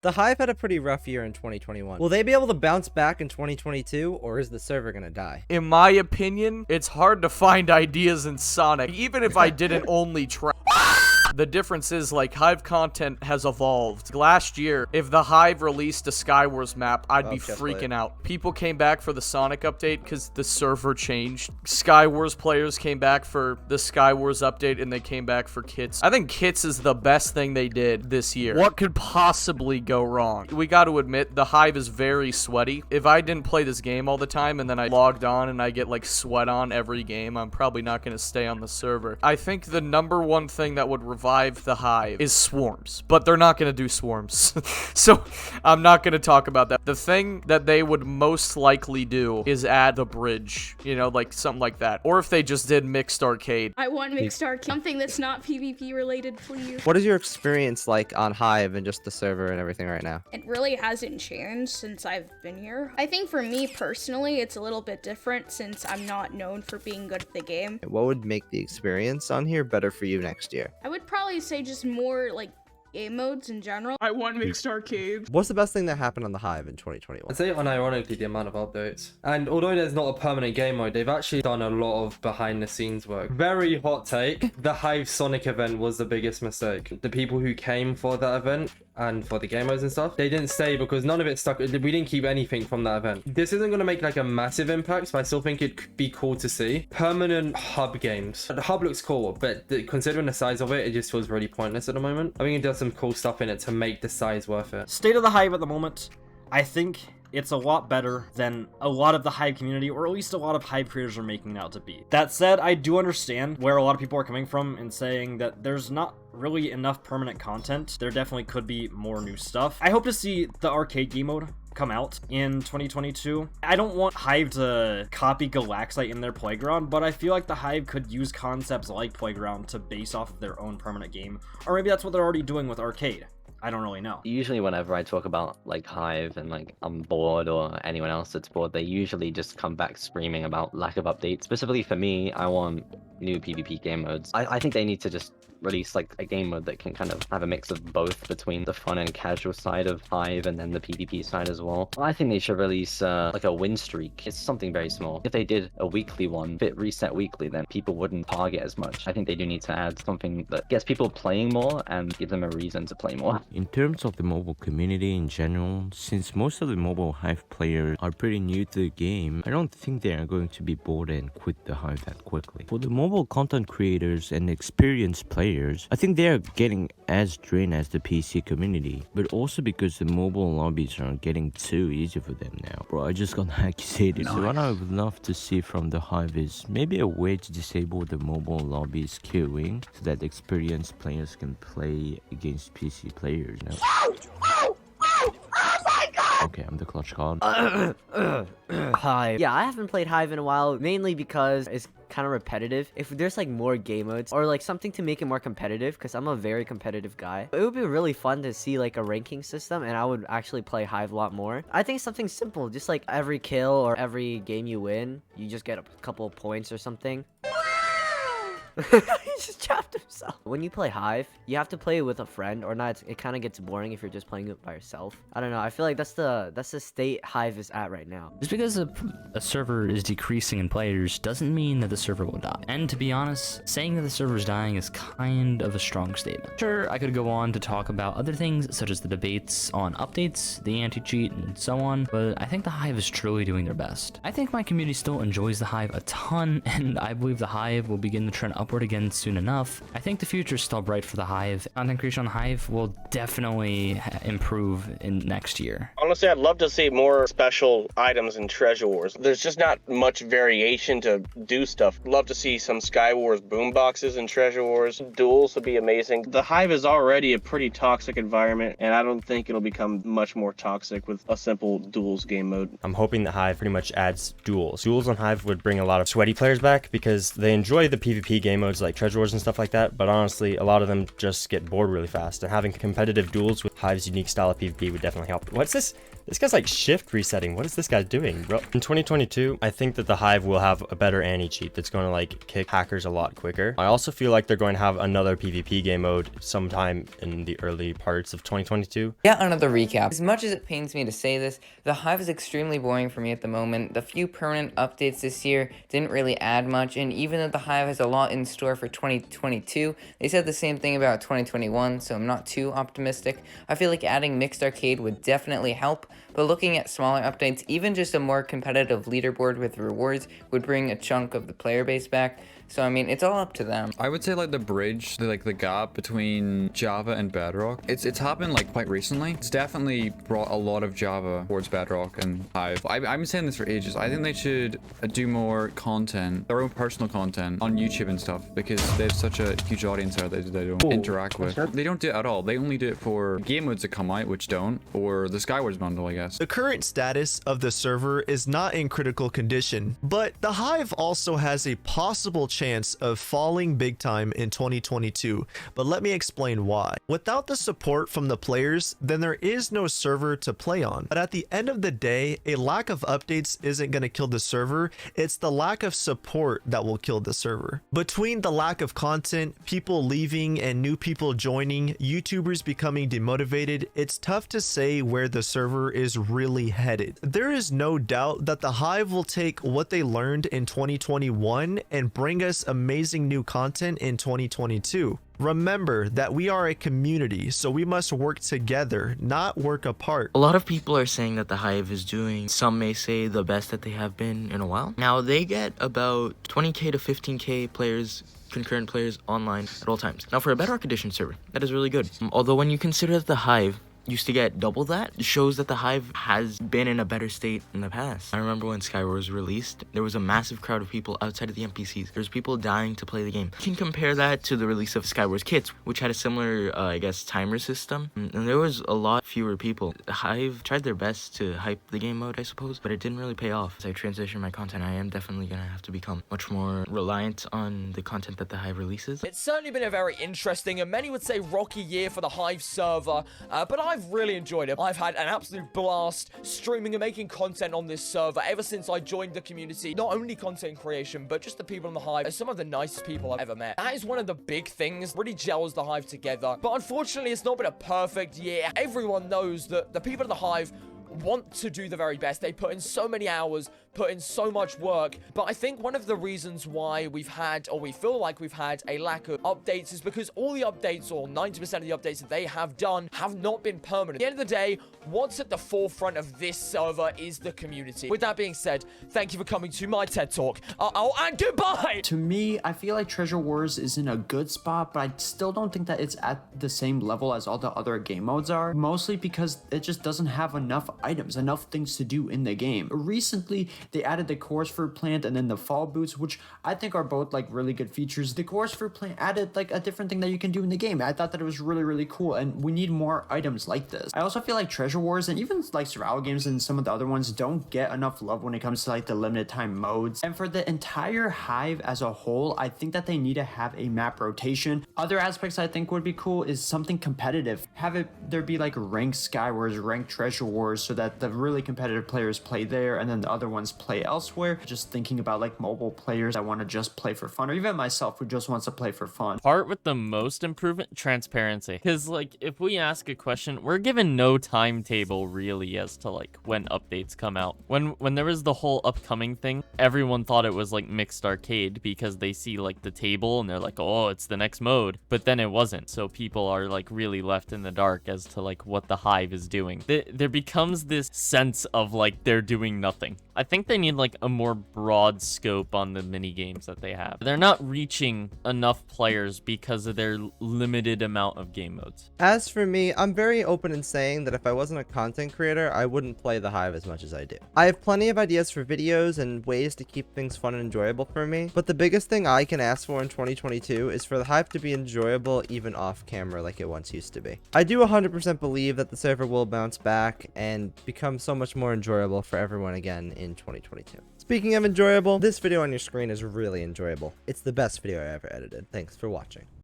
The Hive had a pretty rough year in 2021. Will they be able to bounce back in 2022, or is the server gonna die? In my opinion, it's hard to find ideas in Sonic, even if I didn't only try. The difference is, like, Hive content has evolved. Last year, if the Hive released a Skywars map, I'd be freaking out. People came back for the Sonic update because the server changed. Skywars players came back for the Skywars update, and they came back for kits. I think kits is the best thing they did this year. What could possibly go wrong? We got to admit, the Hive is very sweaty. If I didn't play this game all the time, and then I logged on and I get, like, sweat on every game, I'm probably not going to stay on the server. I think the #1 thing that would revive the Hive is swarms, but they're not going to do swarms. So I'm not going to talk about that. The thing that they would most likely do is add the bridge, you know, like something like that. Or if they just did mixed arcade. I want mixed arcade. Something that's not PvP related, please. What is your experience like on Hive and just the server and everything right now? It really hasn't changed since I've been here. I think for me personally, it's a little bit different since I'm not known for being good at the game. What would make the experience on here better for you next year? I would probably say just more like game modes in general. I want mixed arcade. What's the best thing that happened on the Hive in 2021? I'd say unironically the amount of updates. And although there's not a permanent game mode, they've actually done a lot of behind the scenes work. Very hot take. The Hive Sonic event was the biggest mistake. The people who came for that event and for the game modes and stuff, they didn't stay because none of it stuck. We didn't keep anything from that event. This isn't going to make like a massive impact, but I still think it could be cool to see. Permanent hub games. The hub looks cool, but considering the size of it, it just feels really pointless at the moment. I think it does some cool stuff in it to make the size worth it. State of the Hive at the moment, I think it's a lot better than a lot of the Hive community, or at least a lot of Hive creators are making it out to be. That said, I do understand where a lot of people are coming from in saying that there's not really enough permanent content. There definitely could be more new stuff. I hope to see the arcade game mode come out in 2022. I don't want Hive to copy Galaxite in their Playground, but I feel like the Hive could use concepts like Playground to base off of their own permanent game, or maybe that's what they're already doing with arcade. I don't really know. Usually whenever I talk about like Hive and like I'm bored or anyone else that's bored, they usually just come back screaming about lack of updates. Specifically for me, I want new PvP game modes. I think they need to just release like a game mode that can kind of have a mix of both between the fun and casual side of Hive and then the PvP side as well. I think they should release like a win streak. It's something very small. If they did a weekly one, if it reset weekly, then people wouldn't target as much. I think they do need to add something that gets people playing more and give them a reason to play more. In terms of the mobile community in general, since most of the mobile Hive players are pretty new to the game, I don't think they are going to be bored and quit the Hive that quickly. For the mobile content creators and experienced players, I think they are getting as drained as the PC community, but also because the mobile lobbies are getting too easy for them now. Bro, I just got activated. So what I would love to see from the Hive is maybe a way to disable the mobile lobbies queuing so that experienced players can play against PC players. You know? Okay, I'm the clutch card. Hive. Yeah, I haven't played Hive in a while, mainly because it's kind of repetitive. If there's like more game modes or like something to make it more competitive, because I'm a very competitive guy, it would be really fun to see like a ranking system, and I would actually play Hive a lot more. I think something simple, just like every kill or every game you win, you just get a couple of points or something. He just trapped himself. When you play Hive, you have to play with a friend, or not. It kind of gets boring if you're just playing it by yourself. I don't know. I feel like that's the state Hive is at right now. Just because a server is decreasing in players doesn't mean that the server will die. And to be honest, saying that the server is dying is kind of a strong statement. Sure, I could go on to talk about other things, such as the debates on updates, the anti-cheat, and so on, but I think the Hive is truly doing their best. I think my community still enjoys the Hive a ton, and I believe the Hive will begin to trend upward again soon enough. I think the future is still bright for the Hive. Content creation on the Hive will definitely improve in next year. Honestly, I'd love to see more special items in Treasure Wars. There's just not much variation to do stuff. Love to see some Sky Wars boomboxes in Treasure Wars. Duels would be amazing. The Hive is already a pretty toxic environment, and I don't think it'll become much more toxic with a simple duels game mode. I'm hoping that Hive pretty much adds duels. Duels on Hive would bring a lot of sweaty players back because they enjoy the PvP game modes like Treasure Wars and stuff like that, but honestly, a lot of them just get bored really fast, and having competitive duels with Hive's unique style of PvP would definitely help. What's this? This guy's like shift resetting. What is this guy doing, bro? In 2022, I think that the Hive will have a better anti-cheat that's going to like kick hackers a lot quicker. I also feel like they're going to have another PvP game mode sometime in the early parts of 2022. Yeah, another recap. As much as it pains me to say this, the Hive is extremely boring for me at the moment. The few permanent updates this year didn't really add much, and even though the Hive has a lot in store for 2022, they said the same thing about 2021, so I'm not too optimistic. I feel like adding mixed arcade would definitely help, but looking at smaller updates, even just a more competitive leaderboard with rewards would bring a chunk of the player base back. So, I mean, it's all up to them. I would say, like, the bridge, the gap between Java and Bedrock, it's happened, like, quite recently. It's definitely brought a lot of Java towards Bedrock and Hive. I've been saying this for ages. I think they should do more content, their own personal content on YouTube and stuff, because they have such a huge audience there that they don't interact with. They don't do it at all. They only do it for game modes that come out, which don't, or the Skywars bundle, I guess. The current status of the server is not in critical condition, but the Hive also has a possible chance of falling big time in 2022, but let me explain why. Without the support from the players, then there is no server to play on. But at the end of the day, a lack of updates isn't going to kill the server, it's the lack of support that will kill the server. Between the lack of content, people leaving and new people joining, YouTubers becoming demotivated, it's tough to say where the server is really headed. There is no doubt that the Hive will take what they learned in 2021 and bring us amazing new content in 2022. Remember that we are a community, so we must work together, not work apart. A lot of people are saying that the Hive is doing, some may say, the best that they have been in a while. Now, they get about 20k to 15k players, concurrent players online at all times. Now, for a Bedrock Edition server, that is really good. Although when you consider that the Hive used to get double that, it shows that the Hive has been in a better state in the past. I remember when Skywars was released, there was a massive crowd of people outside of the NPCs. There's people dying to play the game. You can compare that to the release of Skywars Kits, which had a similar, I guess, timer system, and there was a lot fewer people. The Hive tried their best to hype the game mode, I suppose, but it didn't really pay off. As I transition my content, I am definitely gonna have to become much more reliant on the content that the Hive releases. It's certainly been a very interesting and many would say rocky year for the Hive server, but I've really enjoyed it. I've had an absolute blast streaming and making content on this server ever since I joined the community. Not only content creation, but just the people in the Hive are some of the nicest people I've ever met. That is one of the big things, really gels the Hive together. But unfortunately, it's not been a perfect year. Everyone knows that the people in the Hive want to do the very best. They put in so many hours, put in so much work, but I think one of the reasons why we've had, or we feel like we've had, a lack of updates is because all the updates, or 90% of the updates that they have done, have not been permanent. At the end of the day, what's at the forefront of this server is the community. With that being said, thank you for coming to my TED Talk. And goodbye! To me, I feel like Treasure Wars is in a good spot, but I still don't think that it's at the same level as all the other game modes are, mostly because it just doesn't have enough items, enough things to do in the game. Recently, they added the Chorus Fruit Plant and then the Fall Boots, which I think are both like really good features. The Chorus Fruit Plant added like a different thing that you can do in the game. I thought that it was really, really cool, and we need more items like this. I also feel like Treasure Wars and even like survival games and some of the other ones don't get enough love when it comes to like the limited time modes. And for the entire Hive as a whole, I think that they need to have a map rotation. Other aspects I think would be cool is something competitive. There be like ranked Skywars, ranked Treasure Wars, so that the really competitive players play there and then the other ones play elsewhere. Just thinking about like mobile players that want to just play for fun, or even myself who just wants to play for fun. Part with the most improvement, transparency. Because like if we ask a question, we're given no timetable really as to like when updates come out. When there was the whole upcoming thing, everyone thought it was like mixed arcade because they see like the table and they're like, oh, it's the next mode, but then it wasn't. So people are like really left in the dark as to like what the Hive is doing. There becomes this sense of like they're doing nothing. I think they need like a more broad scope on the mini games that they have. They're not reaching enough players because of their limited amount of game modes. As for me, I'm very open in saying that if I wasn't a content creator, I wouldn't play the Hive as much as I do. I have plenty of ideas for videos and ways to keep things fun and enjoyable for me, but the biggest thing I can ask for in 2022 is for the Hive to be enjoyable even off camera like it once used to be. I do 100% believe that the server will bounce back and become so much more enjoyable for everyone again in 2022. Speaking of enjoyable, this video on your screen is really enjoyable. It's the best video I ever edited. Thanks for watching.